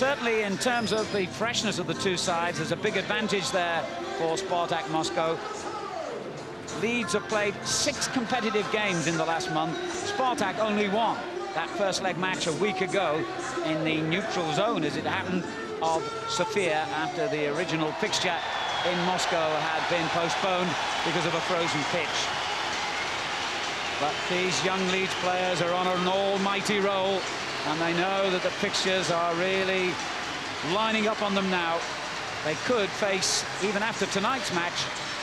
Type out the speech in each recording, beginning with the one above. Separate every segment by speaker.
Speaker 1: certainly in terms of the freshness of the two sides, there's a big advantage there for Spartak Moscow. Leeds have played 6 competitive games in the last month. Spartak only won that first leg match a week ago in the neutral zone, as it happened, of Sofia, after the original fixture in Moscow had been postponed because of a frozen pitch. But these young Leeds players are on an almighty roll, and they know that the fixtures are really lining up on them now. They could face, even after tonight's match,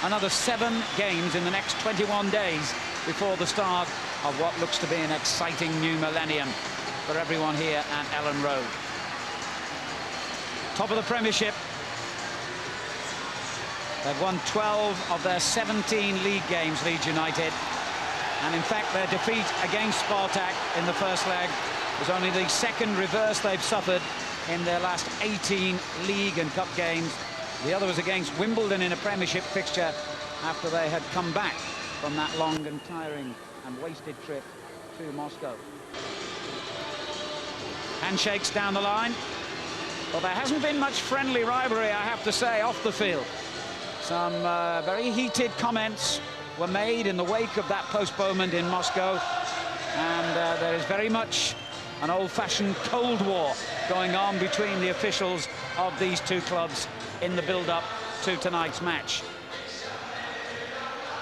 Speaker 1: another 7 games in the next 21 days before the start of what looks to be an exciting new millennium for everyone here at Ellen Road. Top of the Premiership. They've won 12 of their 17 league games, Leeds United. And in fact, their defeat against Spartak in the first leg was only the second reverse they've suffered in their last 18 league and cup games. The other was against Wimbledon in a Premiership fixture after they had come back from that long and tiring and wasted trip to Moscow. Handshakes down the line. Well, there hasn't been much friendly rivalry, I have to say, off the field. Some very heated comments were made in the wake of that postponement in Moscow, and there is very much an old-fashioned Cold War going on between the officials of these two clubs in the build-up to tonight's match.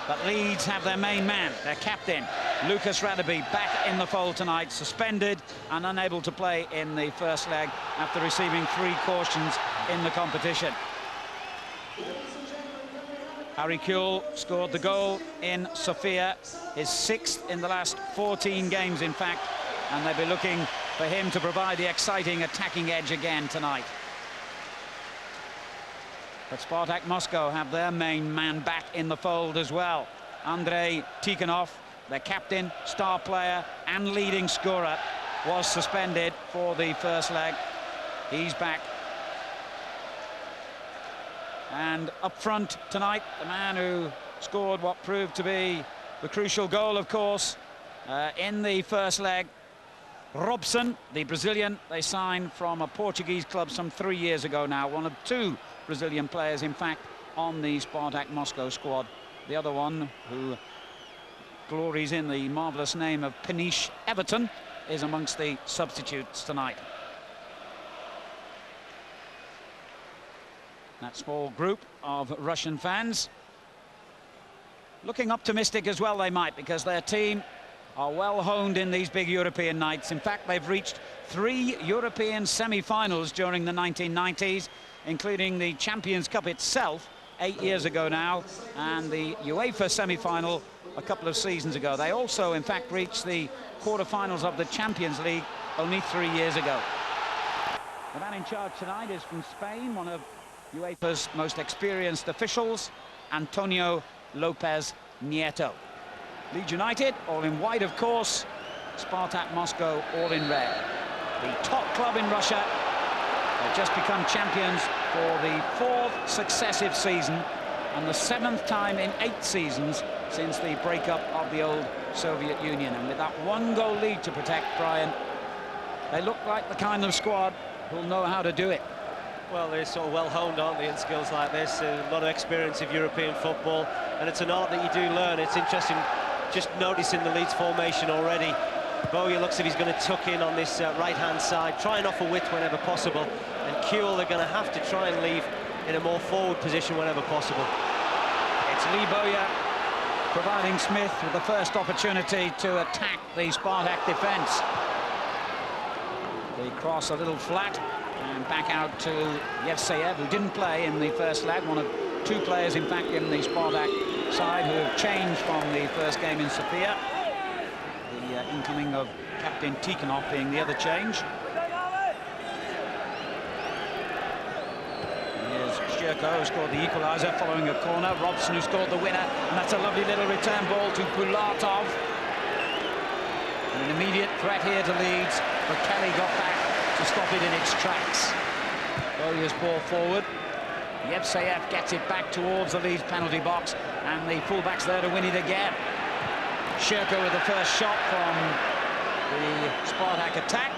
Speaker 1: But Leeds have their main man, their captain, Lucas Radeby, back in the fold tonight, suspended and unable to play in the first leg after receiving 3 cautions in the competition. Harry Kewell scored the goal in Sofia, his 6th in the last 14 games, in fact, and they'll be looking for him to provide the exciting attacking edge again tonight. But Spartak Moscow have their main man back in the fold as well. Andrei Tikhonov, their captain, star player and leading scorer, was suspended for the first leg. He's back. And up front tonight, the man who scored what proved to be the crucial goal, of course, in the first leg, Robson, the Brazilian they signed from a Portuguese club some 3 years ago now. One of 2 Brazilian players, in fact, on the Spartak Moscow squad. The other one, who glories in the marvellous name of Peniche Everton, is amongst the substitutes tonight. That small group of Russian fans looking optimistic as well, they might, because their team are well honed in these big European nights. In fact, they've reached 3 European semi-finals during the 1990s, including the Champions Cup itself 8 years ago now, and the UEFA semi-final a couple of seasons ago. They also, in fact, reached the quarter-finals of the Champions League only 3 years ago. The man in charge tonight is from Spain, one of UEFA's most experienced officials, Antonio Lopez Nieto. Leeds United, all in white, of course. Spartak Moscow, all in red. The top club in Russia. They've just become champions for the 4th successive season and the 7th time in 8 seasons since the breakup of the old Soviet Union. And with that 1-goal lead to protect, Brian, they look like the kind of squad who'll know how to do it.
Speaker 2: Well, they're sort of well honed, aren't they, in skills like this? A lot of experience of European football, and it's an art that you do learn. It's interesting just noticing the Leeds formation already. Bowyer looks like he's going to tuck in on this right-hand side, try and offer width whenever possible, and Kewell are going to have to try and leave in a more forward position whenever possible.
Speaker 1: It's Lee Bowyer providing Smith with the first opportunity to attack the Spartak defence. The cross a little flat, and back out to Yevseyev, who didn't play in the first leg. One of 2 players, in fact, in the Spartak side who have changed from the first game in Sofia. The incoming of Captain Tikhonov being the other change. Here's Shirko, who scored the equaliser following a corner. Robson, who scored the winner, and that's a lovely little return ball to Bulatov. And an immediate threat here to Leeds, but Kelly got back to stop it in its tracks. Bowyer's ball forward. Yevseyev gets it back towards the Leeds penalty box, and the fullback's there to win it again. Shirko with the first shot from the Spartak attack.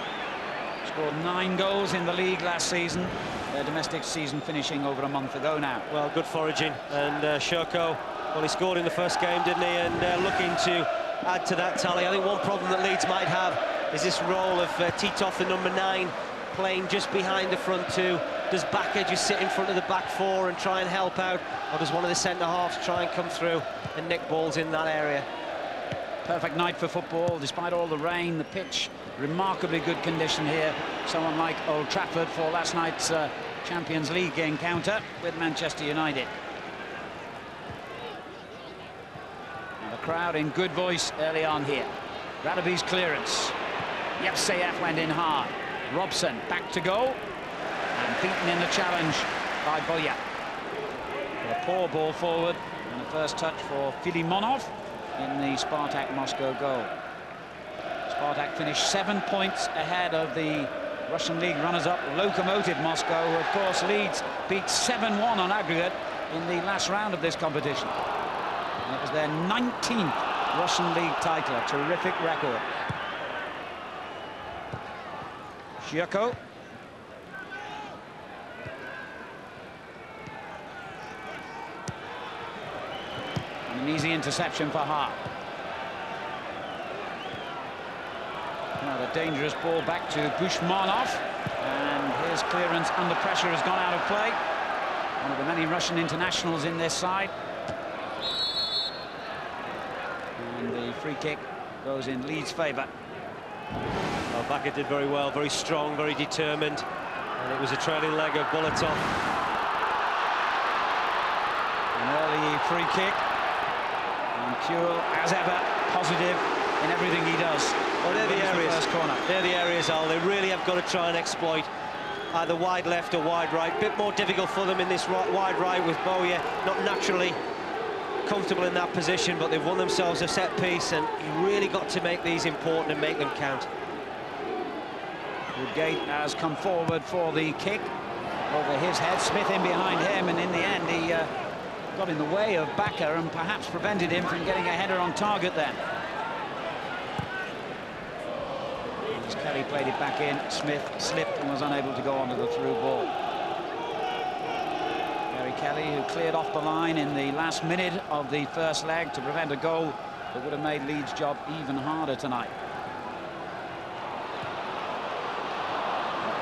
Speaker 1: Scored 9 goals in the league last season. Their domestic season finishing over a month ago now.
Speaker 2: Well, good foraging. And Shirko, well, he scored in the first game, didn't he? And looking to add to that tally. I think one problem that Leeds might have is this role of Titov, the number 9, playing just behind the front two. Does Bakker just sit in front of the back four and try and help out? Or does one of the centre-halves try and come through and nick balls in that area?
Speaker 1: Perfect night for football, despite all the rain, the pitch, remarkably good condition here. Someone like Old Trafford for last night's Champions League encounter with Manchester United. And the crowd in good voice early on here. Radaby's clearance. Yevseyev went in hard. Robson back to goal. And beaten in the challenge by Boya. A poor ball forward and the first touch for Filimonov in the Spartak Moscow goal. Spartak finished 7 points ahead of the Russian League runners-up Lokomotiv Moscow, who of course Leeds beat 7-1 on aggregate in the last round of this competition. And it was their 19th Russian League title, a terrific record. Shirko. An easy interception for Hart. Now the dangerous ball back to Bushmanov, and his clearance under pressure has gone out of play. One of the many Russian internationals in this side. And the free kick goes in Leeds' favour.
Speaker 2: Well, Bakker did very well, very strong, very determined, and it was a trailing leg of Bulatov.
Speaker 1: An early free kick. And Kuhl, as ever, positive in everything he does.
Speaker 2: Well, they're the areas.
Speaker 1: First corner.
Speaker 2: They're the areas, Al. They really have got to try and exploit either wide left or wide right. Bit more difficult for them in this wide right with Boya, not naturally comfortable in that position, but they've won themselves a set piece, and you really got to make these important and make them count.
Speaker 1: Woodgate has come forward for the kick over his head. Smith in behind him, and in the end he got in the way of Bakker and perhaps prevented him from getting a header on target then. As Kelly played it back in, Smith slipped and was unable to go onto the through ball. Gary Kelly, who cleared off the line in the last minute of the first leg to prevent a goal that would have made Leeds' job even harder tonight.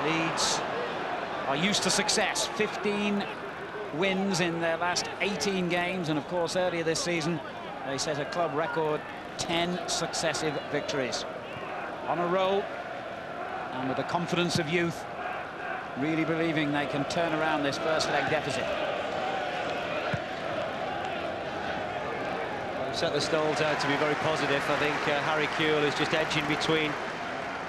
Speaker 1: Leeds are used to success. 15 wins in their last 18 games, and of course earlier this season they set a club record 10 successive victories. On a roll, and with the confidence of youth, really believing they can turn around this first leg deficit.
Speaker 2: They've set the stalls out to be very positive. I think Harry Kuhl is just edging between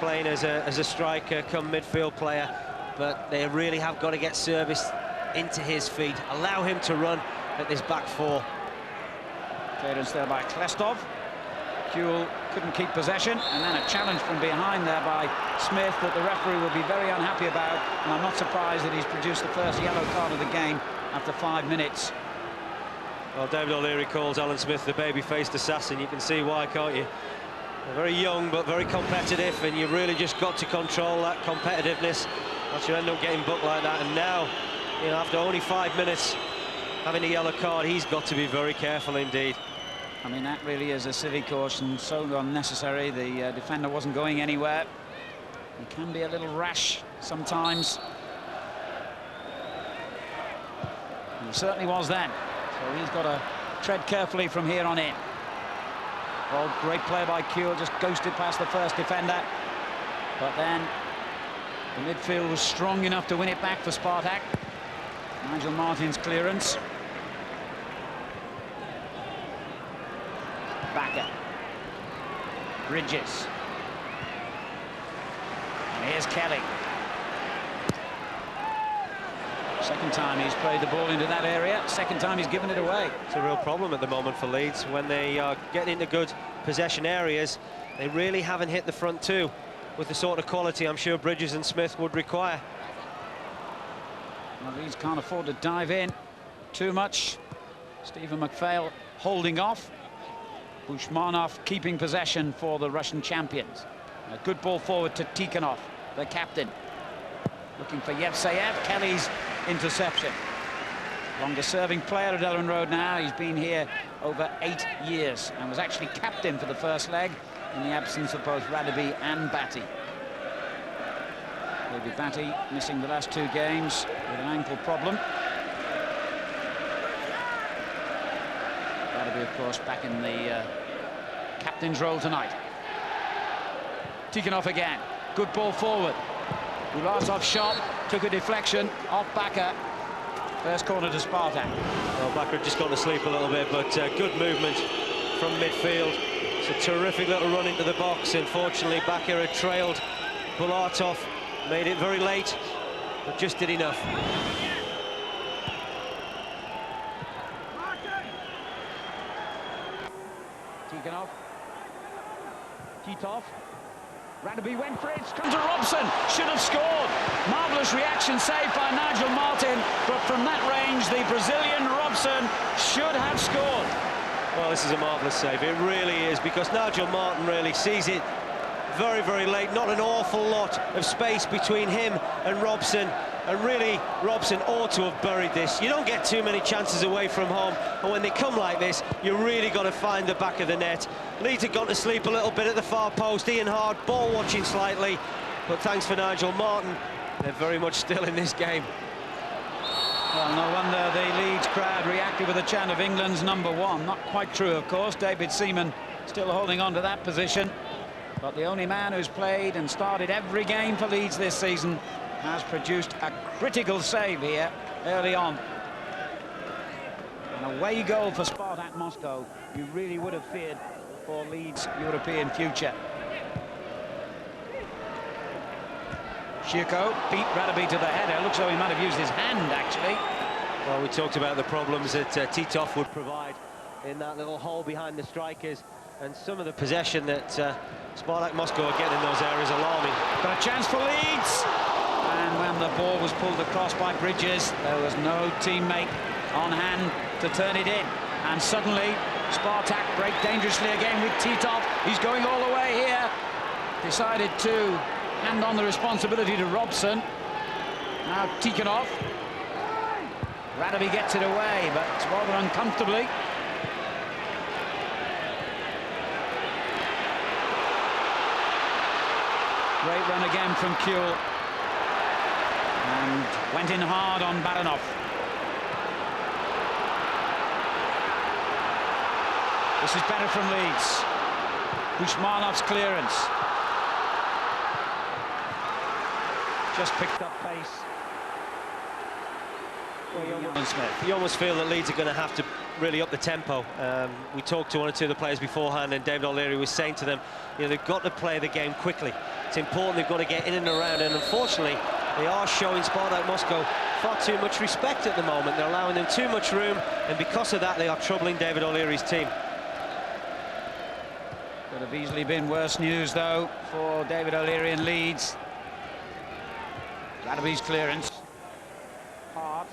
Speaker 2: playing as a striker come midfield player, but they really have got to get service into his feet, allow him to run at this back four.
Speaker 1: Clearance there by Klestov. Kuhl couldn't keep possession, and then a challenge from behind there by Smith that the referee will be very unhappy about, and I'm not surprised that he's produced the first yellow card of the game after 5 minutes.
Speaker 2: Well, David O'Leary calls Alan Smith the baby-faced assassin. You can see why, can't you? They're very young but very competitive, and you've really just got to control that competitiveness, else you end up getting booked like that. And now, you know, after only 5 minutes having a yellow card, he's got to be very careful indeed.
Speaker 1: I mean, that really is a silly caution, so unnecessary. The defender wasn't going anywhere. He can be a little rash sometimes. He certainly was then. So he's got to tread carefully from here on in. Well, great play by Kuhl, just ghosted past the first defender. But then the midfield was strong enough to win it back for Spartak. Nigel Martin's clearance. Bakker. Bridges. And here's Kelly. Second time he's played the ball into that area. Second time he's given it away.
Speaker 2: It's a real problem at the moment for Leeds. When they are getting into good possession areas, they really haven't hit the front two with the sort of quality I'm sure Bridges and Smith would require.
Speaker 1: Well, Leeds can't afford to dive in too much. Stephen McPhail holding off. Bushmanov keeping possession for the Russian champions. A good ball forward to Tikhonov. the captain. Looking for Yevseyev. Kelly's interception. Longest serving player at Ellen Road now. He's been here over 8 years and was actually captain for the first leg in the absence of both Radaby and Batty. David Batty missing the last 2 games with an ankle problem. Radaby, of course, back in the captain's role tonight. Tikhonov again. Good ball forward. Bulatov shot, took a deflection off Bakker. First corner to Spartak.
Speaker 2: Well, Bakker had just gone to sleep a little bit, but good movement from midfield. It's a terrific little run into the box. Unfortunately, Bakker had trailed Bulatov, made it very late, but just did enough.
Speaker 1: Tikhonov. Titov. Radaby went for it, comes to Robson, should have scored. Marvellous reaction saved by Nigel Martin, but from that range, the Brazilian Robson should have scored.
Speaker 2: Well, this is a marvellous save, it really is, because Nigel Martin really sees it very, very late. Not an awful lot of space between him and Robson, and really, Robson ought to have buried this. You don't get too many chances away from home, and when they come like this, you really got to find the back of the net. Leeds had gone to sleep a little bit at the far post. Ian Hard ball watching slightly, but thanks for Nigel Martin, they're very much still in this game.
Speaker 1: Well, no wonder the Leeds crowd reacted with a chant of England's #1. Not quite true, of course. David Seaman still holding on to that position, but the only man who's played and started every game for Leeds this season has produced a critical save here early on. An away goal for Spartak Moscow. You really would have feared for Leeds' European future. Shirko beat Radaby to the header. Looks like he might have used his hand, actually.
Speaker 2: Well, we talked about the problems that Titov would provide in that little hole behind the strikers, and some of the possession that Spartak Moscow are getting in those areas alarming.
Speaker 1: Got a chance for Leeds. And when the ball was pulled across by Bridges, there was no teammate on hand to turn it in. And suddenly, Spartak break dangerously again with Titov. He's going all the way here. Decided to hand on the responsibility to Robson. Now Tikhonov. Radaby gets it away, but rather uncomfortably. Great run again from Kuhl. And went in hard on Baranov. This is better from Leeds. Bushmanov's clearance. Just picked up pace.
Speaker 2: You almost feel that Leeds are going to have to really up the tempo. We talked to one or two of the players beforehand, and David O'Leary was saying to them, you know, they've got to play the game quickly. It's important, they've got to get in and around, and unfortunately, they are showing Spartak Moscow far too much respect at the moment. They're allowing them too much room, and because of that, they are troubling David O'Leary's team.
Speaker 1: Could have easily been worse news, though, for David O'Leary and Leeds. Radaby's clearance. Hard.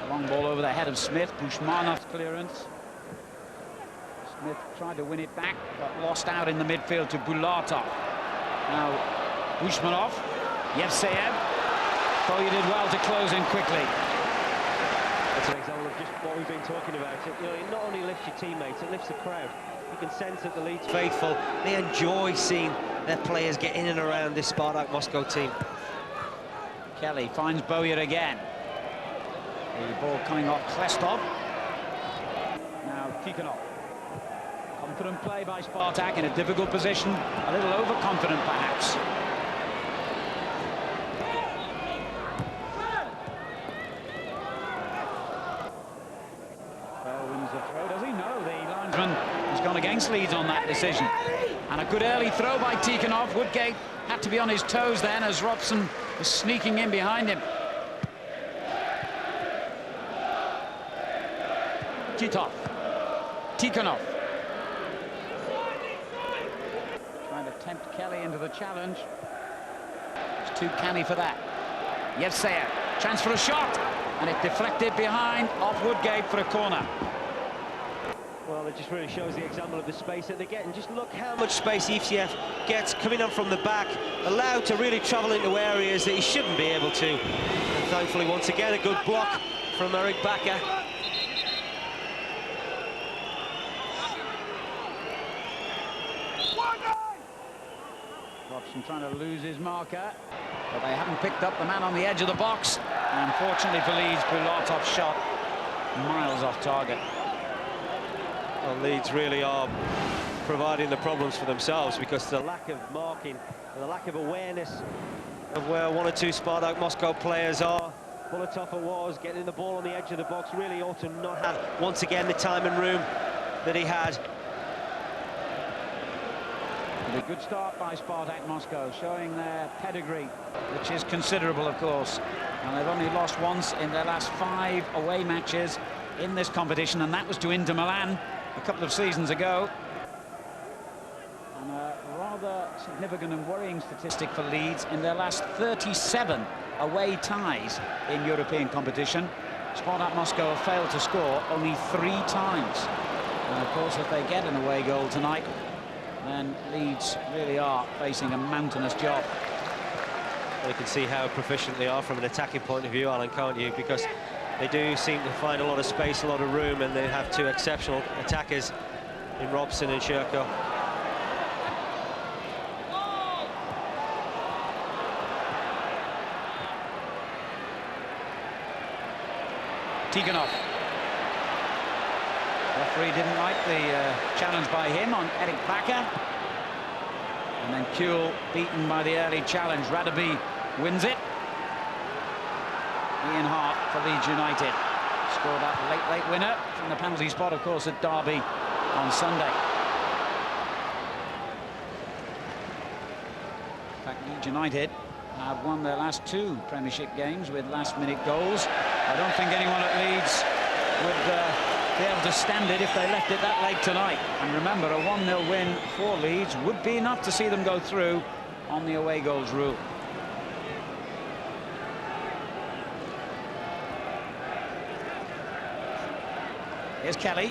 Speaker 1: A long ball over the head of Smith. Bushmanov's clearance. Smith tried to win it back, but lost out in the midfield to Bulatov. Now, Bushmanov. Yevseyev. Bowyer did well to close in quickly.
Speaker 2: That's an example of just what we've been talking about. You know, it not only lifts your teammates, it lifts the crowd. You can sense that the Leeds faithful, they enjoy seeing their players get in and around this Spartak Moscow team.
Speaker 1: Kelly finds Bowyer again. The ball coming off Klestov. Now Tikhonov. Confident play by Spartak in a difficult position. A little overconfident, perhaps. Well, wins the throw. Does he? No, the linesman has gone against Leeds on that decision. And a good early throw by Tikhonov. Woodgate had to be on his toes then as Robson was sneaking in behind him. Tikhonov. Trying to tempt Kelly into the challenge. It's too canny for that. Yevseyev, chance for a shot, and it deflected behind off Woodgate for a corner.
Speaker 2: Well, it just really shows the example of the space that they're getting. Just look how much space EFCF gets coming on from the back, allowed to really travel into areas that he shouldn't be able to. And thankfully, once again, a good block from Eric Bakker.
Speaker 1: Robson trying to lose his marker, but they haven't picked up the man on the edge of the box. And unfortunately for Leeds, Bulatov's shot miles off target.
Speaker 2: Well, Leeds really are providing the problems for themselves, because the lack of marking and the lack of awareness of where one or two Spartak Moscow players are. Bulatov was getting the ball on the edge of the box, really ought to not have, once again, the time and room that he had.
Speaker 1: A good start by Spartak Moscow, showing their pedigree, which is considerable, of course. And they've only lost once in their last 5 away matches in this competition, and that was to Inter Milan a couple of seasons ago. And a rather significant and worrying statistic for Leeds: in their last 37 away ties in European competition, Spartak Moscow have failed to score only 3 times. And of course, if they get an away goal tonight, then Leeds really are facing a mountainous job.
Speaker 2: Well, you can see how proficient they are from an attacking point of view, Alan, can't you? Because they do seem to find a lot of space, a lot of room, and they have 2 exceptional attackers in Robson and Sherko.
Speaker 1: Tiganov. Referee didn't like the challenge by him on Eric Bakker. And then Kuhl beaten by the early challenge. Radaby wins it. Ian Hart for Leeds United scored that late winner from the penalty spot, of course, at Derby on Sunday. In fact, Leeds United have won their last 2 Premiership games with last-minute goals. I don't think anyone at Leeds would be able to stand it if they left it that late tonight. And remember, a 1-0 win for Leeds would be enough to see them go through on the away goals rule. Here's Kelly.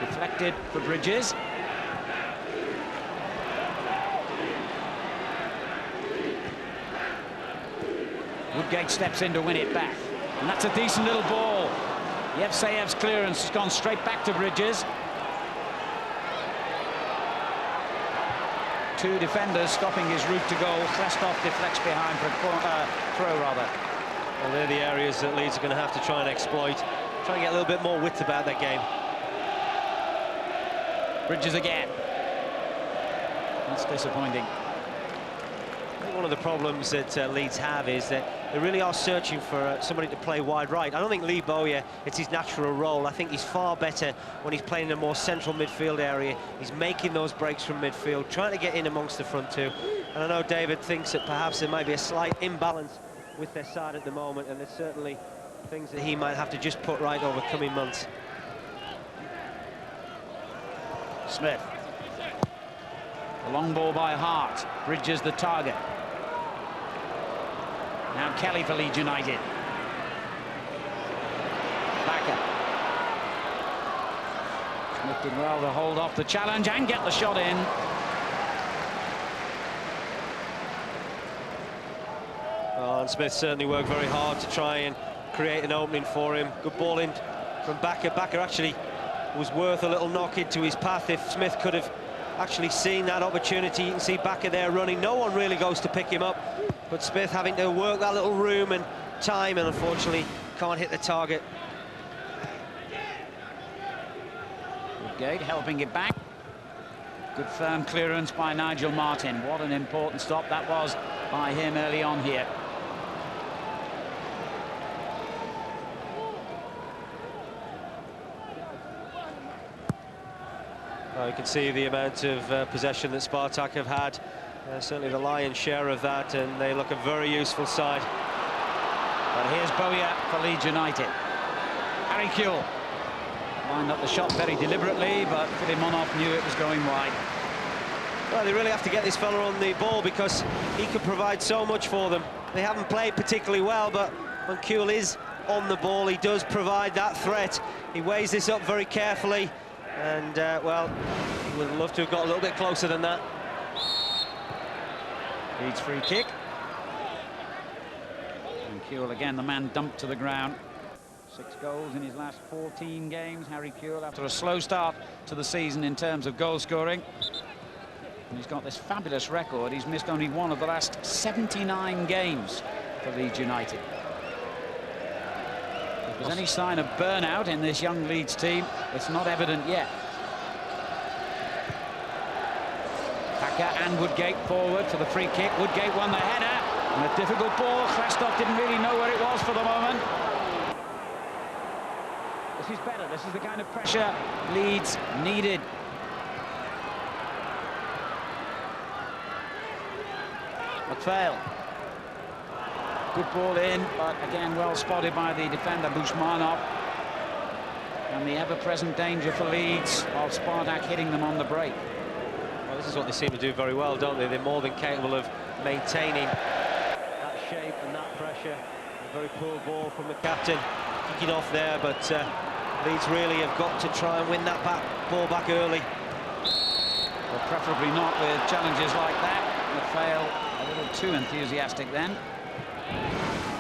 Speaker 1: Deflected for Bridges. Woodgate steps in to win it back. And that's a decent little ball. Yevseyev's clearance has gone straight back to Bridges. 2 defenders stopping his route to goal. Krestov deflects behind for a throw, rather.
Speaker 2: Well, they're the areas that Leeds are going to have to try and exploit. Try and get a little bit more width about their game.
Speaker 1: Bridges again. That's disappointing.
Speaker 2: I think one of the problems that Leeds have is that they really are searching for somebody to play wide right. I don't think Lee Bowyer, it's his natural role. I think he's far better when he's playing in a more central midfield area. He's making those breaks from midfield, trying to get in amongst the front 2. And I know David thinks that perhaps there might be a slight imbalance with their side at the moment, and there's certainly things that he might have to just put right over coming months.
Speaker 1: Smith. A long ball by Hart. Bridges the target. Now Kelly for Leeds United. Bakker. Smith did well to hold off the challenge and get the shot in.
Speaker 2: Oh, and Smith certainly worked very hard to try and create an opening for him. Good ball in from Bakker. Bakker actually was worth a little knock into his path if Smith could have actually seen that opportunity. You can see Bakker there running. No one really goes to pick him up, but Smith having to work that little room and time, and unfortunately can't hit the target.
Speaker 1: Woodgate helping it back. Good firm clearance by Nigel Martin. What an important stop that was by him early on here.
Speaker 2: You can see the amount of possession that Spartak have had. Certainly the lion's share of that, and they look a very useful side.
Speaker 1: But here's Bowyer for Leeds United. Harry Kuhl lined up the shot very deliberately, but Filimonov knew it was going wide.
Speaker 2: Well, they really have to get this fella on the ball because he can provide so much for them. They haven't played particularly well, but when Kuhl is on the ball. He does provide that threat. He weighs this up very carefully, and well, he would love to have got a little bit closer than that.
Speaker 1: Leeds free kick. And Kewell again, the man dumped to the ground. 6 goals in his last 14 games. Harry Kewell, after a slow start to the season in terms of goal scoring. And he's got this fabulous record. He's missed only one of the last 79 games for Leeds United. If there's any sign of burnout in this young Leeds team, it's not evident yet. Packer and Woodgate forward for the free kick. Woodgate won the header. And a difficult ball. Christoph didn't really know where it was for the moment. This is better. This is the kind of pressure Leeds needed. McPhail. Good ball in, but again well spotted by the defender Bushmanov. And the ever-present danger for Leeds of Spartak hitting them on the break.
Speaker 2: Well, this is what they seem to do very well, don't they? They're more than capable of maintaining that shape and that pressure. A very poor ball from the captain, kicking off there, but Leeds really have got to try and win that ball back early.
Speaker 1: Well, preferably not with challenges like that. McPhail a little too enthusiastic then.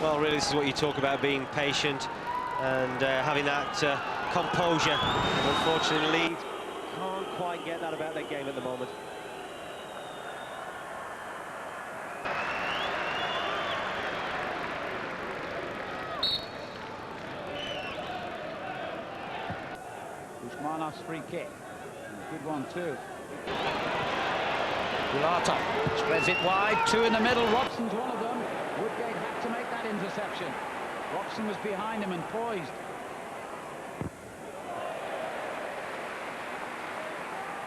Speaker 2: Well, really, this is what you talk about, being patient and having that composure. And unfortunately, Leeds can't quite get that about their game at the moment.
Speaker 1: Bushmanov's free kick. Good one too. Bulatov spreads it wide, 2 in the middle. Robson's one of them. Woodgate had to make that interception. Robson was behind him and poised.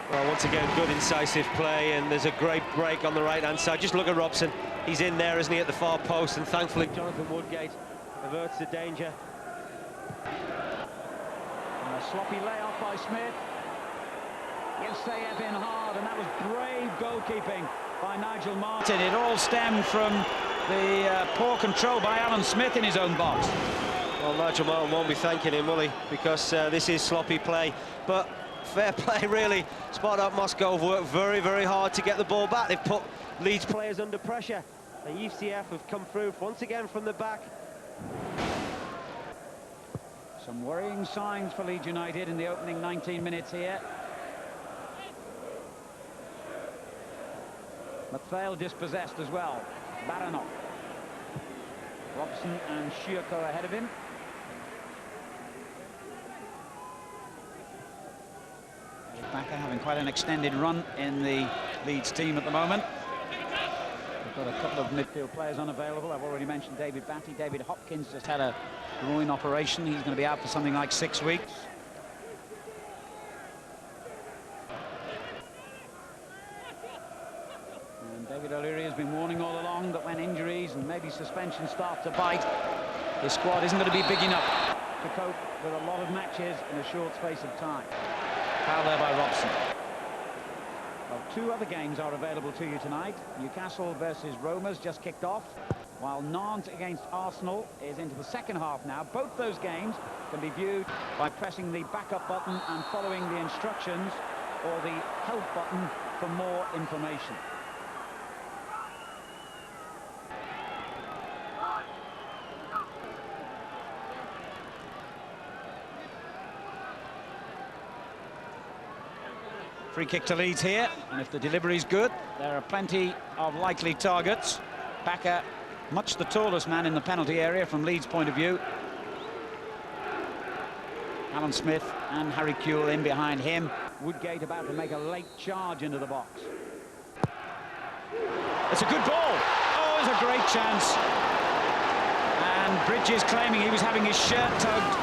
Speaker 2: Well, once again, good incisive play, and there's a great break on the right-hand side. Just look at Robson. He's in there, isn't he, at the far post, and thankfully Jonathan Woodgate averts the danger.
Speaker 1: And a sloppy layoff by Smith. Yevseyev in hard, and that was brave goalkeeping by Nigel Martin. It all stemmed from the poor control by Alan Smith in his own box.
Speaker 2: Well, Nigel Martin won't be thanking him, will he? Because this is sloppy play. But fair play, really. Spartak Moscow have worked very, very hard to get the ball back. They've put Leeds players under pressure. And Yevseyev have come through once again from the back.
Speaker 1: Some worrying signs for Leeds United in the opening 19 minutes here. McPhail dispossessed as well. Baranov. Robson and Shioko ahead of him. Packer having quite an extended run in the Leeds team at the moment. We've got a couple of midfield players unavailable. I've already mentioned David Batty. David Hopkins just had a groin operation. He's going to be out for something like 6 weeks. And David O'Leary has been warning all along that when injuries and maybe suspension start to bite, his squad isn't going to be big enough to cope with a lot of matches in a short space of time. Foul there by Robson. Well, 2 other games are available to you tonight. Newcastle versus Roma's just kicked off, while Nantes against Arsenal is into the second half now. Both those games can be viewed by pressing the backup button and following the instructions, or the help button for more information. Free kick to Leeds here, and if the delivery's good, there are plenty of likely targets. Packer, much the tallest man in the penalty area from Leeds' point of view. Alan Smith and Harry Kewell in behind him. Woodgate about to make a late charge into the box. It's a good ball. Oh, it's a great chance. And Bridges claiming he was having his shirt tugged.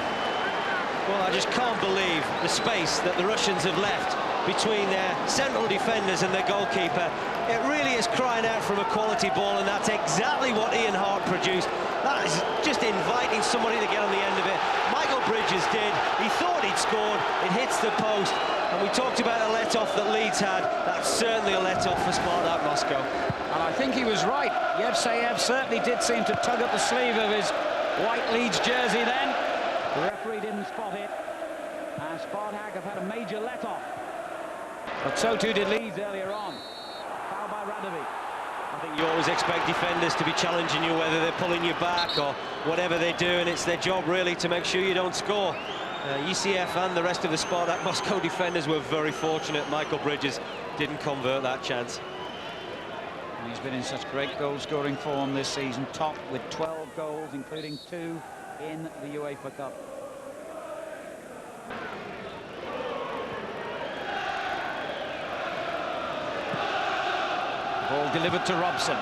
Speaker 2: Well, I just can't believe the space that the Russians have left between their central defenders and their goalkeeper. It really is crying out for a quality ball, and that's exactly what Ian Hart produced. That is just inviting somebody to get on the end of it. Michael Bridges did. He thought he'd scored. It hits the post. And we talked about a let-off that Leeds had. That's certainly a let-off for Spartak Moscow.
Speaker 1: And I think he was right. Yevseyev certainly did seem to tug at the sleeve of his white Leeds jersey then. The referee didn't spot it, and Spartak have had a major let-off. But so too did Leeds earlier on. Foul by Radovic.
Speaker 2: I think you always expect defenders to be challenging you, whether they're pulling you back or whatever they do, and it's their job really to make sure you don't score. ECF and the rest of the Spartak Moscow defenders were very fortunate. Michael Bridges didn't convert that chance.
Speaker 1: And he's been in such great goal-scoring form this season, top with 12 goals, including 2 in the UEFA Cup. Ball delivered to Robson.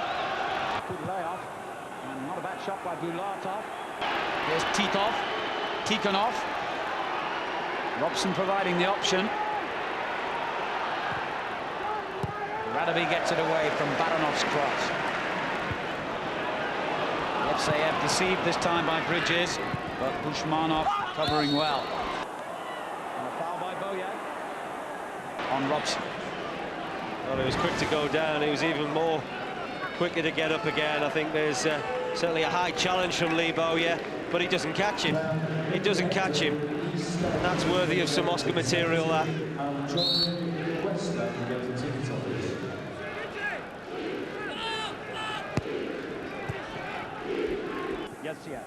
Speaker 1: Good layoff, and not a bad shot by Gulatov. Here's Titov, Tikhonov. Robson providing the option. Radovic gets it away from Baranov's cross. Yevseyev deceived this time by Bridges, but Bushmanov covering well. And a foul by Boyan on Robson.
Speaker 2: Well, he was quick to go down. He was even more quicker to get up again. I think there's certainly a high challenge from Lee Bowyer, but he doesn't catch him. He doesn't catch him. And that's worthy of some Oscar material, that.
Speaker 1: Yevseyev.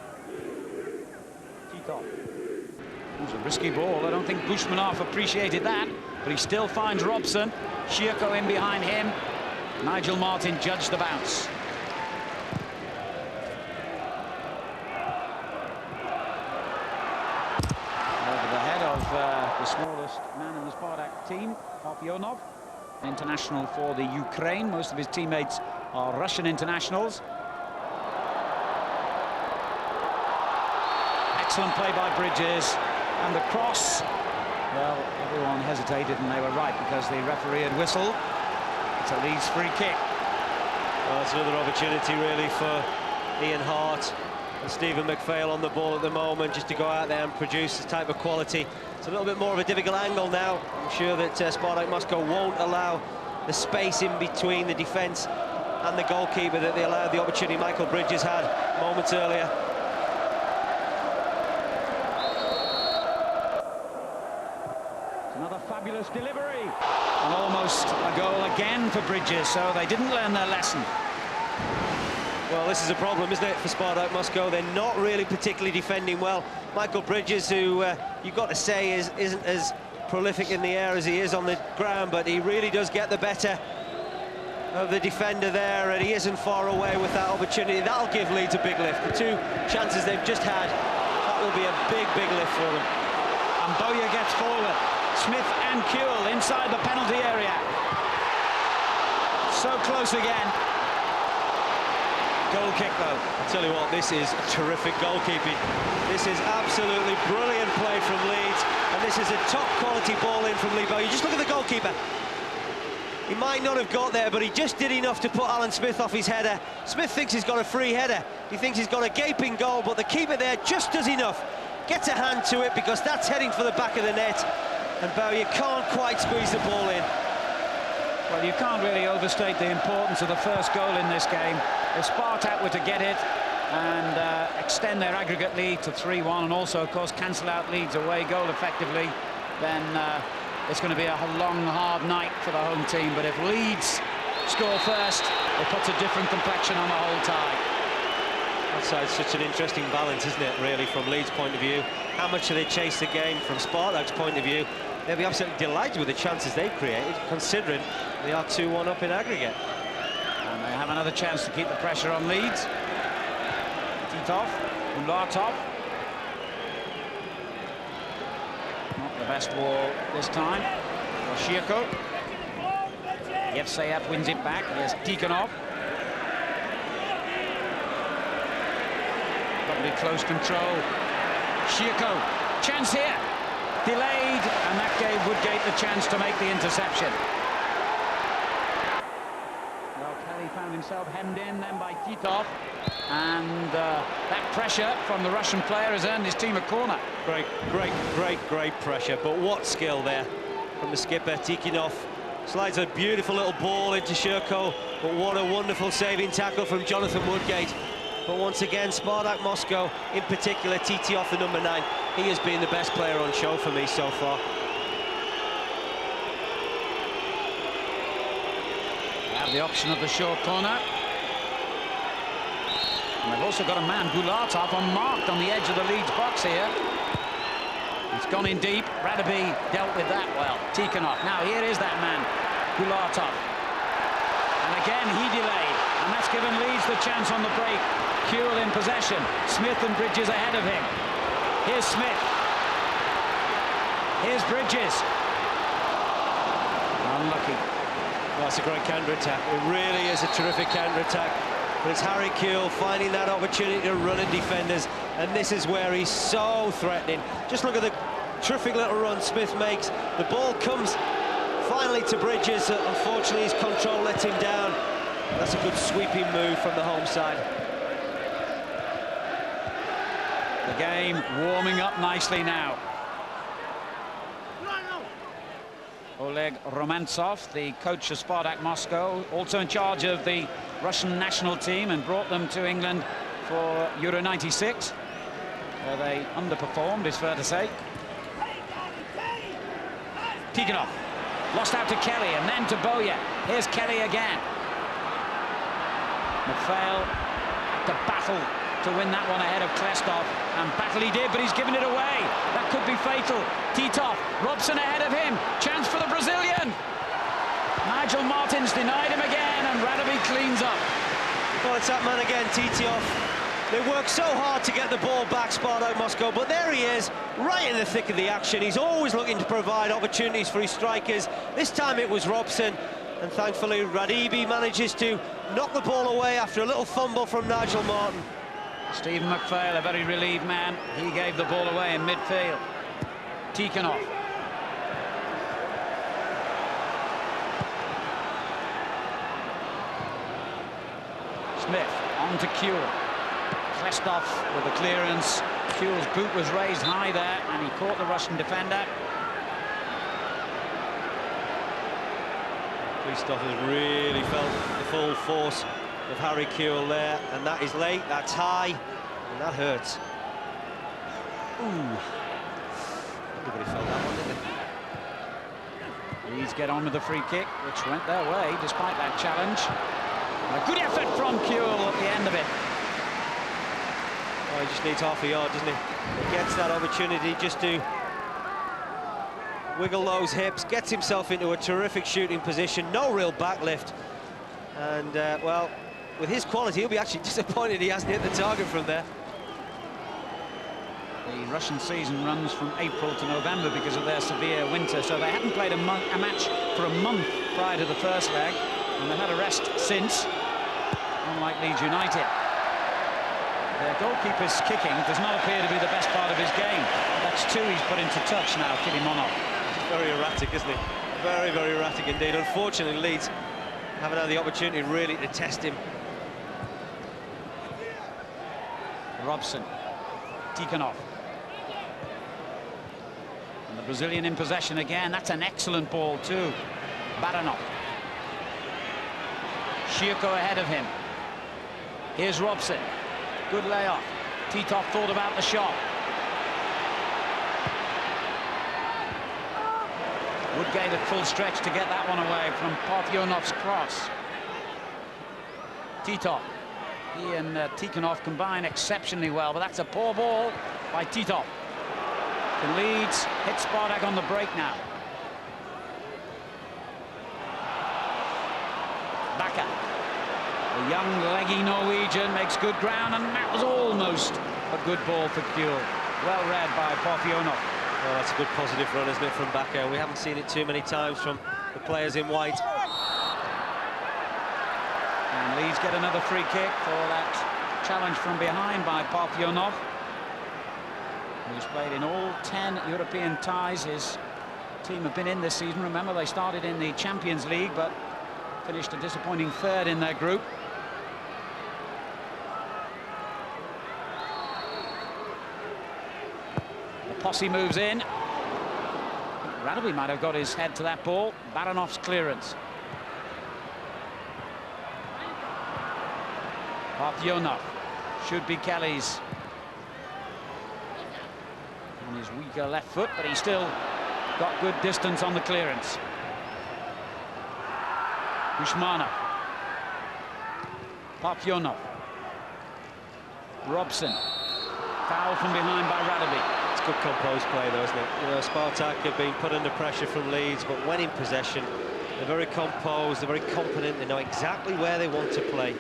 Speaker 1: Titov. It was a risky ball. I don't think Bushmanov appreciated that, but he still finds Robson. Shirko in behind him. Nigel Martin judged the bounce. Over the head of the smallest man in the Spartak team, Parfyonov, international for the Ukraine. Most of his teammates are Russian internationals. Excellent play by Bridges, and the cross. Well, everyone hesitated, and they were right, because the referee had whistled. It's a Leeds free kick.
Speaker 2: Well, it's another opportunity really for Ian Hart and Stephen McPhail on the ball at the moment, just to go out there and produce this type of quality. It's a little bit more of a difficult angle now. I'm sure that Spartak Moscow won't allow the space in between the defence and the goalkeeper that they allowed the opportunity Michael Bridges had moments earlier.
Speaker 1: Another fabulous delivery, and almost a goal again for Bridges, so they didn't learn their lesson.
Speaker 2: Well, this is a problem, isn't it, for Spartak Moscow? They're not really particularly defending well. Michael Bridges, who you've got to say isn't as prolific in the air as he is on the ground, but he really does get the better of the defender there, and he isn't far away with that opportunity. That'll give Leeds a big lift. The 2 chances they've just had, that will be a big, big lift for them.
Speaker 1: And Bowyer gets forward. Smith and Kuehl inside the penalty area. So close again. Goal kick, though.
Speaker 2: I'll tell you what, this is terrific goalkeeping. This is absolutely brilliant play from Leeds, and this is a top-quality ball in from Lee Bowyer. Just look at the goalkeeper. He might not have got there, but he just did enough to put Alan Smith off his header. Smith thinks he's got a free header. He thinks he's got a gaping goal, but the keeper there just does enough. Gets a hand to it, because that's heading for the back of the net. And Bowyer can't quite squeeze the ball in.
Speaker 1: Well, you can't really overstate the importance of the first goal in this game. If Spartak were to get it and extend their aggregate lead to 3-1, and also, of course, cancel out Leeds' away goal effectively, then it's going to be a long, hard night for the home team. But if Leeds score first, it puts a different complexion on the whole tie.
Speaker 2: That's such an interesting balance, isn't it, really, from Leeds' point of view? How much do they chase the game from Spartak's point of view? They'll be absolutely delighted with the chances they've created, considering they are 2-1 up in aggregate.
Speaker 1: And they have another chance to keep the pressure on Leeds. Titov, Gulatov. Not the best ball this time for Shirko. Yevseyev wins it back. Here's Tikhonov. Probably close control. Shirko, chance here. Delayed, and that gave Woodgate the chance to make the interception. Well, Kelly found himself hemmed in then by Titov, and that pressure from the Russian player has earned his team a corner.
Speaker 2: Great pressure, but what skill there from the skipper. Tikhonov slides a beautiful little ball into Shirko, but what a wonderful saving tackle from Jonathan Woodgate. But once again, Spartak Moscow, in particular, Titioff, the number 9, he has been the best player on show for me so far.
Speaker 1: They have the option of the short corner. And they've also got a man, Gulatov, unmarked on the edge of the Leeds box here. It's gone in deep. Radaby dealt with that well. Tikhonov. Now here is that man, Gulatov. And again he delayed. And that's given Leeds the chance on the break. Kuehl in possession. Smith and Bridges ahead of him. Here's Smith. Here's Bridges. Unlucky.
Speaker 2: Well, it's a great counter-attack. It really is a terrific counter-attack. But it's Harry Kuehl finding that opportunity to run at defenders, and this is where he's so threatening. Just look at the terrific little run Smith makes. The ball comes finally to Bridges. Unfortunately, his control lets him down. That's a good sweeping move from the home side.
Speaker 1: The game warming up nicely now. Oleg Romantsov, the coach of Spartak Moscow, also in charge of the Russian national team and brought them to England for Euro 96, where they underperformed, it's fair to say. Tikhonov lost out to Kelly and then to Boya. Here's Kelly again. McPhail to battle to win that one ahead of Klestov, and battle he did, but he's given it away. That could be fatal. Titov, Robson ahead of him. Chance for the Brazilian. Nigel Martins denied him again, and Radaby cleans up.
Speaker 2: Well, it's that man again, Titioff. They work so hard to get the ball back, Spartak Moscow, but there he is, right in the thick of the action. He's always looking to provide opportunities for his strikers. This time it was Robson, and thankfully Radaby manages to knock the ball away after a little fumble from Nigel Martin.
Speaker 1: Stephen McPhail, a very relieved man. He gave the ball away in midfield. Tikhonov. Smith on to Kuehl. Klestov with the clearance. Kuehl's boot was raised high there, and he caught the Russian defender.
Speaker 2: Klestov has really felt the full force of Harry Kuehl there, and that is late, that's high, and that hurts. Ooh. Everybody felt that one, didn't they?
Speaker 1: Leeds get on with the free kick, which went their way despite that challenge. And a good effort from Kuehl at the end of it.
Speaker 2: Oh, he just needs half a yard, doesn't he? He gets that opportunity just to wiggle those hips, gets himself into a terrific shooting position, no real backlift. And, well, with his quality, he'll be actually disappointed he hasn't hit the target from there.
Speaker 1: The Russian season runs from April to November because of their severe winter, so they haven't played a match for a month prior to the first leg, and they've had a rest since, unlike Leeds United. Their goalkeeper's kicking does not appear to be the best part of his game. That's two he's put into touch now, Filimonov.
Speaker 2: Very erratic, isn't he? Very, very erratic indeed. Unfortunately, Leeds haven't had the opportunity really to test him.
Speaker 1: Robson, Tikhonov. And the Brazilian in possession again. That's an excellent ball too. Baranov. Shirko ahead of him. Here's Robson. Good layoff. Titov thought about the shot. Woodgate at full stretch to get that one away from Parfyonov's cross. Titov. He and Tikhonov combine exceptionally well, but that's a poor ball by Titov. Can Leeds hit Spartak on the break now? Baka. The young, leggy Norwegian makes good ground, and that was almost a good ball for Kuehl. Well read by Parfyonov.
Speaker 2: Well, that's a good positive run, isn't it, from Baka? We haven't seen it too many times from the players in white.
Speaker 1: And Leeds get another free kick for that challenge from behind by Parfyonov, who's played in all 10 European ties his team have been in this season. Remember, they started in the Champions League, but finished a disappointing third in their group. The posse moves in. Radaby might have got his head to that ball. Baranov's clearance. Parfyonov. should be Kelly's. On his weaker left foot, but he still got good distance on the clearance. Ushmanov. Parfyonov. Robson. Foul from behind by Radovic.
Speaker 2: It's good composed play though, isn't it? You know, Spartak have been put under pressure from Leeds, but when in possession, they're very composed, they're very confident, they know exactly where they want to play.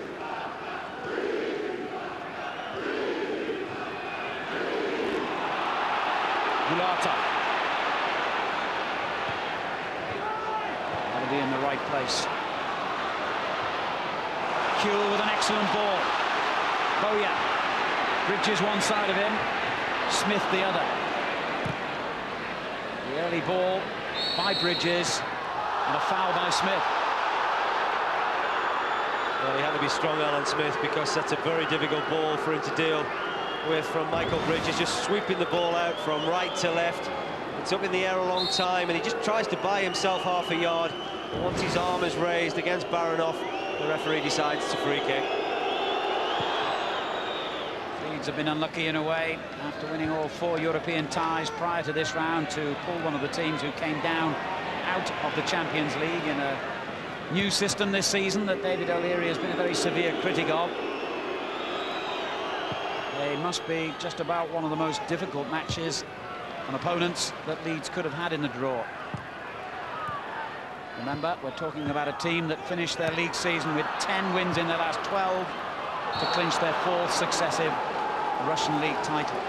Speaker 1: Gulata. That'll be in the right place. Kuhl with an excellent ball. Boya. Bridges one side of him, Smith the other. The early ball by Bridges, and a foul by Smith.
Speaker 2: Well, he had to be strong, Alan Smith, because that's a very difficult ball for him to deal with from Michael Bridges, just sweeping the ball out from right to left. It's up in the air a long time, and he just tries to buy himself half a yard. And once his arm is raised against Baranov, the referee decides it's a free kick.
Speaker 1: Leeds have been unlucky in a way after winning all 4 European ties prior to this round to pull one of the teams who came down out of the Champions League in a new system this season that David O'Leary has been a very severe critic of. They must be just about one of the most difficult matches and opponents that Leeds could have had in the draw. Remember, we're talking about a team that finished their league season with 10 wins in their last 12 to clinch their 4th successive Russian league title.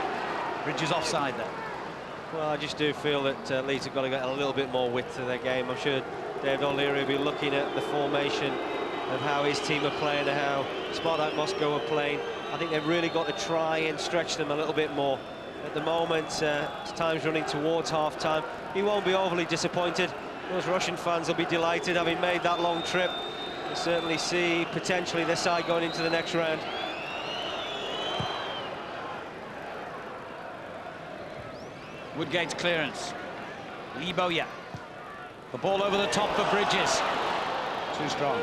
Speaker 1: Bridges offside there.
Speaker 2: Well, I just do feel that Leeds have got to get a little bit more width to their game. I'm sure David O'Leary will be looking at the formation of how his team are playing and how Spartak Moscow are playing. I think they've really got to try and stretch them a little bit more. At the moment, time's running towards half-time. He won't be overly disappointed. Those Russian fans will be delighted having made that long trip. They certainly see potentially their side going into the next round.
Speaker 1: Woodgate's clearance. Lee Boya. The ball over the top for Bridges. Too strong.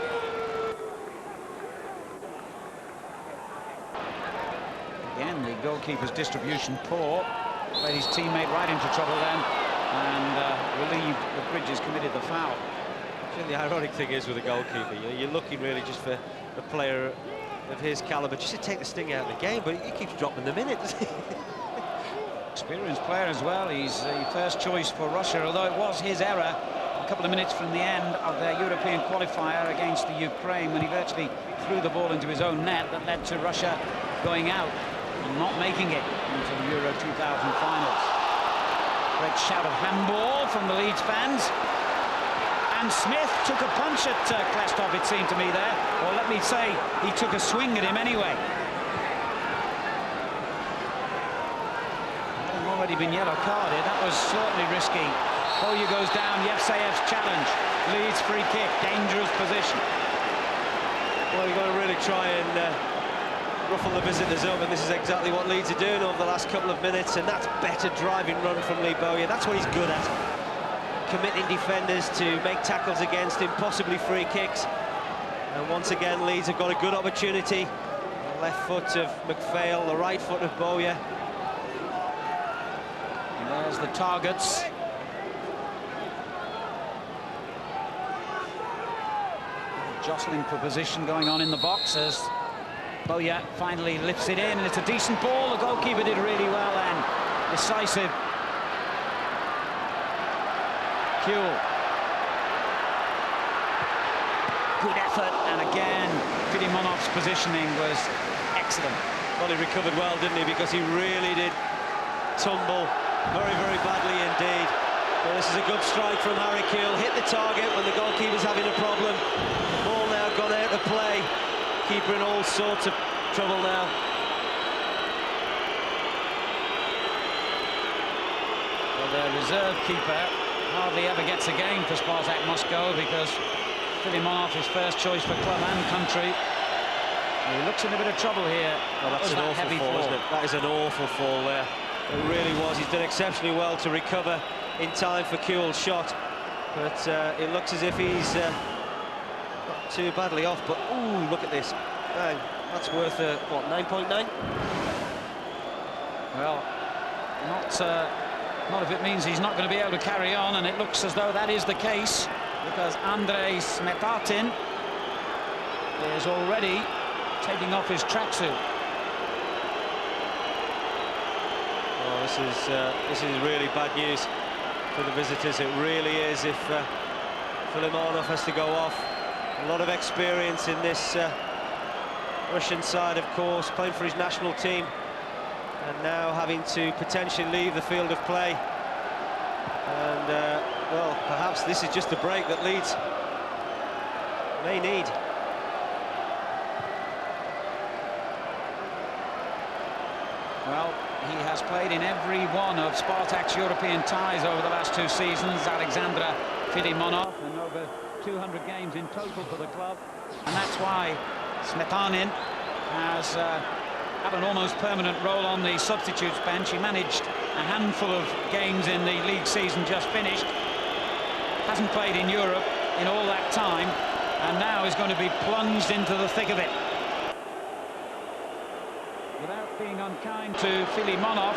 Speaker 1: Again, the goalkeeper's distribution poor. Played his teammate right into trouble then, and relieved that Bridges committed the foul.
Speaker 2: I think the ironic thing is with a goalkeeper, you're looking really just for a player of his calibre just to take the sting out of the game, but he keeps dropping them in it, doesn't he?
Speaker 1: Experienced player as well. He's the first choice for Russia, although it was his error a couple of minutes from the end of their European qualifier against the Ukraine when he virtually threw the ball into his own net that led to Russia going out and not making it into the Euro 2000 finals. Great shout of handball from the Leeds fans. And Smith took a punch at Klestov, it seemed to me there. Or let me say, he took a swing at him anyway. Already been yellow carded. That was certainly risky. Boya goes down. Yevseyev's challenge. Leeds free kick. Dangerous position.
Speaker 2: Well, you've got to really try and ruffle the visitors up, and this is exactly what Leeds are doing over the last couple of minutes, and that's better driving run from Lee Boya. That's what he's good at. Committing defenders to make tackles against him, possibly free kicks. And once again, Leeds have got a good opportunity. The left foot of McPhail, the right foot of Boya.
Speaker 1: There's the targets. Jostling for position going on in the box as Boya finally lifts it in, and it's a decent ball. The goalkeeper did really well and decisive. Kuhl. Good effort, and again, Filimonov's positioning was excellent.
Speaker 2: Well, he recovered well, didn't he? Because he really did tumble very, very badly indeed. Well, this is a good strike from Harry Kuhl. Hit the target when the goalkeeper's having a problem. The ball now gone out of play. Keeper in all sorts of trouble now.
Speaker 1: Well, their reserve keeper hardly ever gets a game for Spartak Moscow because Filimonov is first choice for club and country. He looks in a bit of trouble here.
Speaker 2: Well, that's an awful fall, isn't it? That is an awful fall there. It really was. He's done exceptionally well to recover in time for Kuhl's shot, but it looks as if he's not too badly off. But ooh, look at this! Bang. That's worth, what, 9.9?
Speaker 1: Well, not if it means he's not going to be able to carry on, and it looks as though that is the case, because Andrei Smetatin is already taking off his tracksuit.
Speaker 2: Oh, this is really bad news for the visitors. It really is. If Filimonov has to go off, a lot of experience in this Russian side, of course, playing for his national team, and now having to potentially leave the field of play. And well, perhaps this is just the break that Leeds may need.
Speaker 1: Well, he has played in every one of Spartak's European ties over the last 2 seasons, Alexander Filimonov, and over 200 games in total for the club. And that's why Smetanin has had an almost permanent role on the substitutes bench. He managed a handful of games in the league season just finished. Hasn't played in Europe in all that time, and now is going to be plunged into the thick of it. Without being unkind to Filimonov,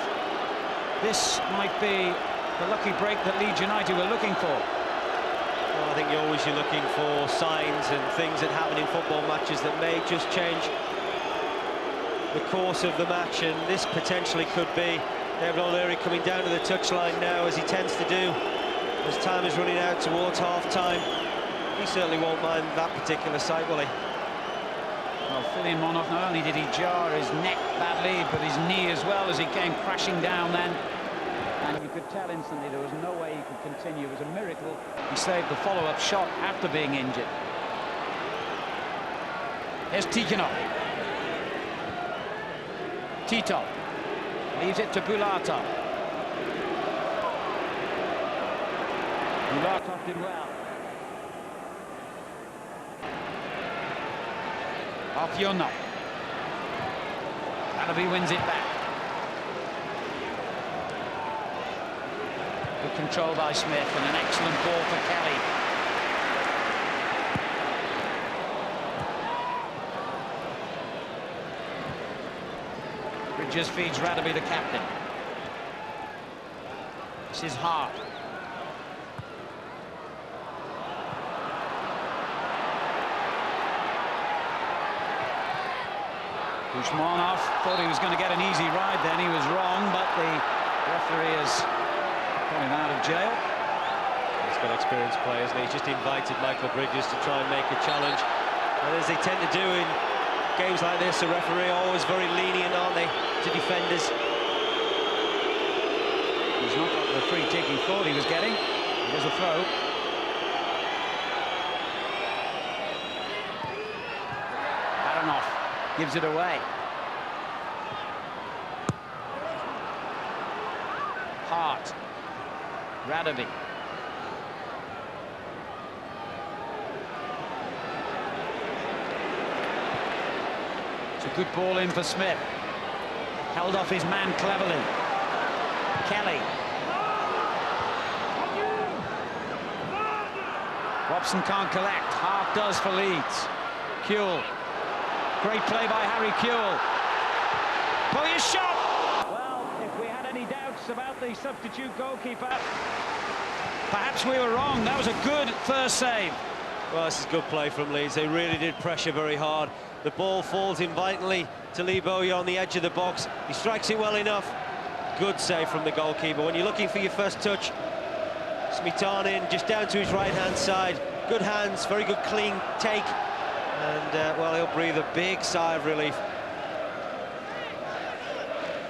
Speaker 1: this might be the lucky break that Leeds United were looking for.
Speaker 2: Well, I think you're looking for signs and things that happen in football matches that may just change the course of the match, and this potentially could be. David O'Leary coming down to the touchline now, as he tends to do as time is running out towards half-time. He certainly won't mind that particular sight, will he?
Speaker 1: Well, Filimonov, not only did he jar his neck badly, but his knee as well, as he came crashing down then. And you could tell instantly there was no way he could continue. It was a miracle he saved the follow-up shot after being injured. Here's Tikhonov. Tito leaves it to Bulatov. Bulatov did well. Afyonov. Radeby wins it back. Good control by Smith, and an excellent ball for Kelly. Bridges feeds Radeby, the captain. This is Hart. Kushmanov thought he was going to get an easy ride then. He was wrong, but the referee has got him out of jail.
Speaker 2: He's got experienced players, and he's just invited Michael Bridges to try and make a challenge. And as they tend to do in games like this, the referee always very lenient, aren't they, to defenders.
Speaker 1: He's not got the free kick he thought he was getting. There's a throw. Baranov gives it away. Hart. Radeby. It's a good ball in for Smith. Held off his man cleverly. Kelly. Robson can't collect. Hart does for Leeds. Kuehl. Great play by Harry Kuehl. Bowyer's shot! Well, if we had any doubts about the substitute goalkeeper, perhaps we were wrong. That was a good first save.
Speaker 2: Well, this is good play from Leeds. They really did pressure very hard. The ball falls invitingly to Lee Bowyer on the edge of the box. He strikes it well enough. Good save from the goalkeeper. When you're looking for your first touch, Smetanin just down to his right-hand side. Good hands, very good clean take. And, well, he'll breathe a big sigh of relief.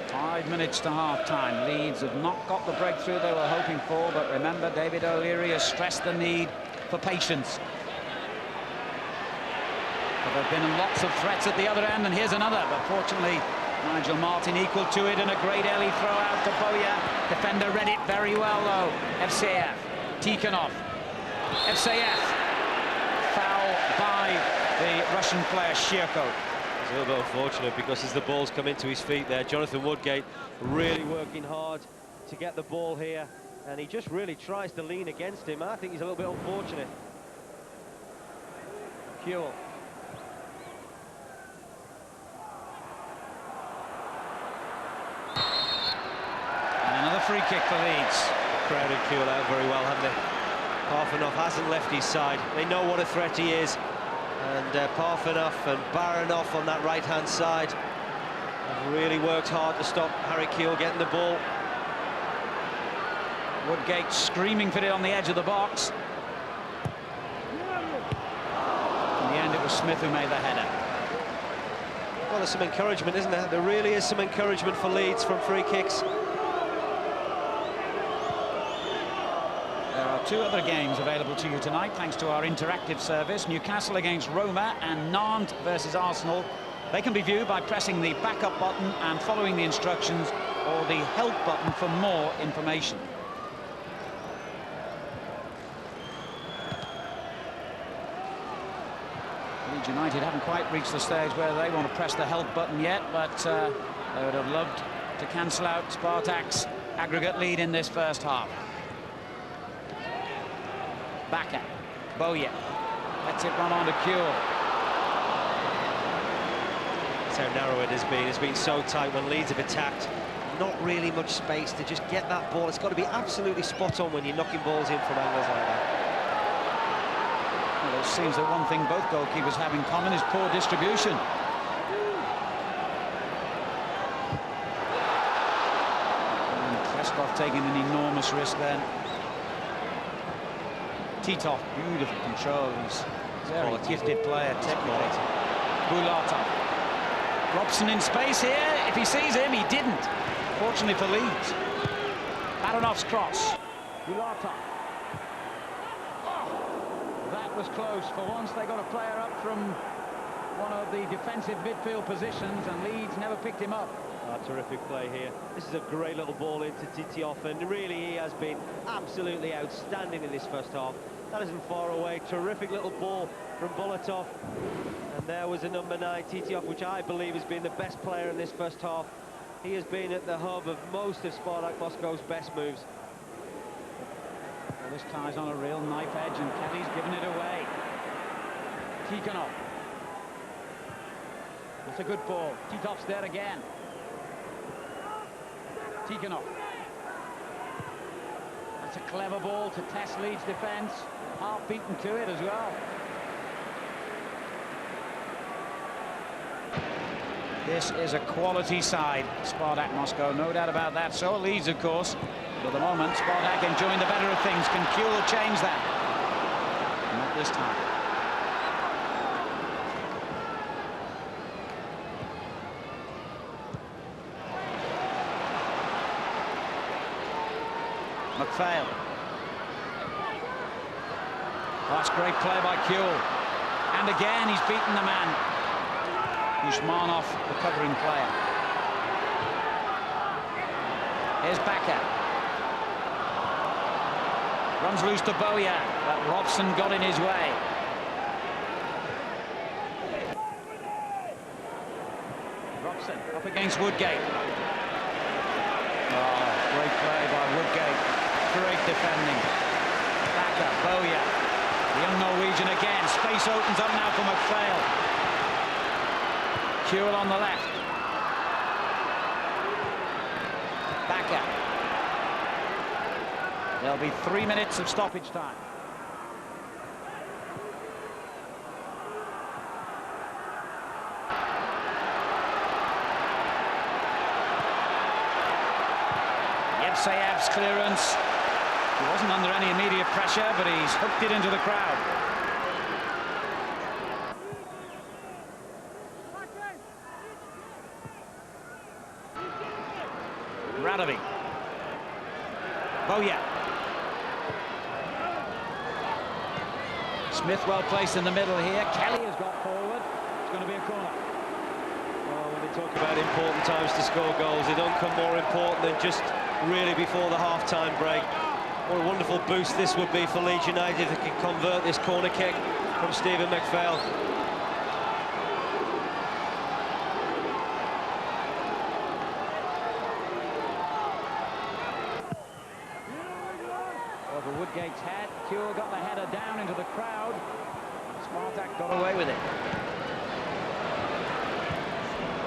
Speaker 1: 5 minutes to half-time. Leeds have not got the breakthrough they were hoping for, but remember, David O'Leary has stressed the need for patience. But there have been lots of threats at the other end, and here's another. But fortunately, Nigel Martin equal to it, and a great early throw out to Bowyer. Defender read it very well, though. FCF. Tikhonov. FCF. Foul by the Russian player Shirko.
Speaker 2: It's a little bit unfortunate, because as the ball's come into his feet there, Jonathan Woodgate really working hard to get the ball here, and he just really tries to lean against him. I think he's a little bit unfortunate.
Speaker 1: Kuehl. free kick for Leeds.
Speaker 2: Crowded Kuhl out very well, haven't they? Parfenoff hasn't left his side. They know what a threat he is. And Parfenoff and Baranov on that right-hand side have really worked hard to stop Harry Kuhl getting the ball.
Speaker 1: Woodgate screaming for it on the edge of the box. In the end, it was Smith who made the header.
Speaker 2: Well, there's some encouragement, isn't there? There really is some encouragement for Leeds from free kicks.
Speaker 1: There are 2 other games available to you tonight, thanks to our interactive service. Newcastle against Roma and Nantes versus Arsenal. They can be viewed by pressing the backup button and following the instructions, or the help button for more information. Leeds United haven't quite reached the stage where they want to press the help button yet, but they would have loved to cancel out Spartak's aggregate lead in this first half. Bakker, Boye, lets it run on to Kuhl.
Speaker 2: That's how narrow it has been. It's been so tight when Leeds have attacked. Not really much space to just get that ball. It's got to be absolutely spot on when you're knocking balls in from angles like that.
Speaker 1: Well, it seems that one thing both goalkeepers have in common is poor distribution. And Kreskov taking an enormous risk then. Titov, beautiful control. He's a very gifted player, technically. Bulatov. Robson in space here. If he sees him, he didn't. Fortunately for Leeds. Baranov's cross. Bulatov. That was close. For once, they got a player up from one of the defensive midfield positions, and Leeds never picked him up.
Speaker 2: Terrific play here. This is a great little ball into Titov, and really he has been absolutely outstanding in this first half. That isn't far away. Terrific little ball from Bulatov. And there was a number 9, Titov, which I believe has been the best player in this first half. He has been at the hub of most of Spartak Moscow's best moves.
Speaker 1: Well, this tie's on a real knife edge, and Kelly's given it away. Tikhonov. That's a good ball. Titov's there again. Tikhonov. That's a clever ball to test Leeds' defence. Half beaten to it as well. This is a quality side, Spartak Moscow, no doubt about that. So are Leeds, of course. But at the moment, Spartak enjoying the better of things. Can Kuhl change that? Not this time. McPhail. Oh, that's great play by Kuhl. And again, he's beaten the man. Ushmanov, the covering player. Here's Bakker. Runs loose to Boye, but Robson got in his way. Robson up against Woodgate. Oh, great play by Woodgate. Great defending. Bakker, Boye. The young Norwegian again. Space opens up now for McPhail. Kuhl on the left. Bakker. There'll be 3 minutes of stoppage time. Yevseyev's clearance. He wasn't under any immediate pressure, but he's hooked it into the crowd. Radovi. Boye. Smith well placed in the middle here. Kelly has got forward. It's going to be a corner.
Speaker 2: Well, when they talk about important times to score goals, they don't come more important than just really before the half-time break. What a wonderful boost this would be for Leeds United if they can convert this corner kick from Stephen McPhail.
Speaker 1: Over Woodgate's head. Kuhl got the header down into the crowd. Spartak got away with it.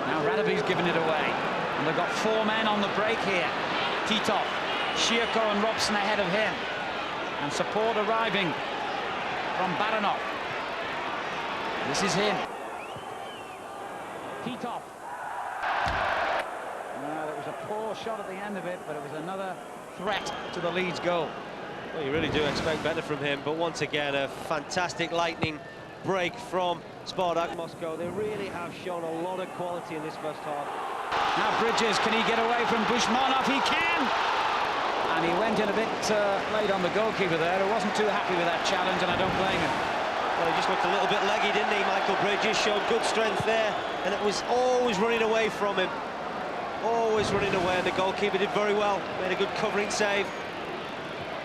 Speaker 1: Now Radovi's given it away. And they've got 4 men on the break here. Titov. Shirko and Robson ahead of him. And support arriving from Baranov. This is him. Titov. It was a poor shot at the end of it, but it was another threat to the Leeds goal.
Speaker 2: Well, you really do expect better from him, but once again, a fantastic lightning break from Spartak Moscow. They really have shown a lot of quality in this first half.
Speaker 1: Now Bridges, can he get away from Bushmanov? He can! And he went in a bit late on the goalkeeper there, who wasn't too happy with that challenge, and I don't blame him.
Speaker 2: Well, he just looked a little bit leggy, didn't he, Michael Bridges? Showed good strength there, and it was always running away from him. Always running away, and the goalkeeper did very well. Made a good covering save.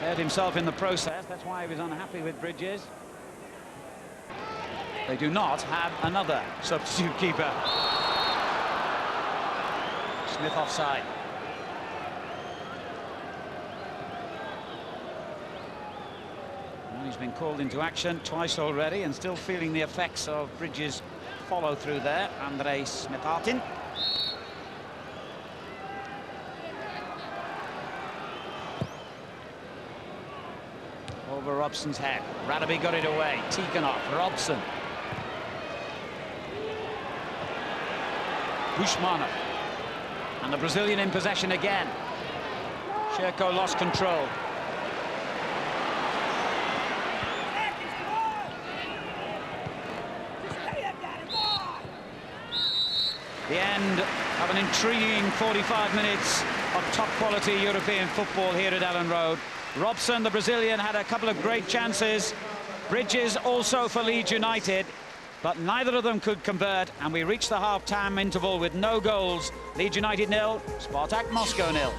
Speaker 1: Hurt himself in the process, that's why he was unhappy with Bridges. They do not have another substitute keeper. Smith offside. Well, he's been called into action twice already and still feeling the effects of Bridges' follow through there. Andrei Smethartin. Over Robson's head. Radaby got it away. Tikhonov, Robson. Bushmanov. And the Brazilian in possession again. Shirko lost control. The end of an intriguing 45 minutes of top-quality European football here at Ellen Road. Robson, the Brazilian, had a couple of great chances. Bridges also for Leeds United, but neither of them could convert, and we reached the half-time interval with no goals. Leeds United 0, Spartak Moscow 0.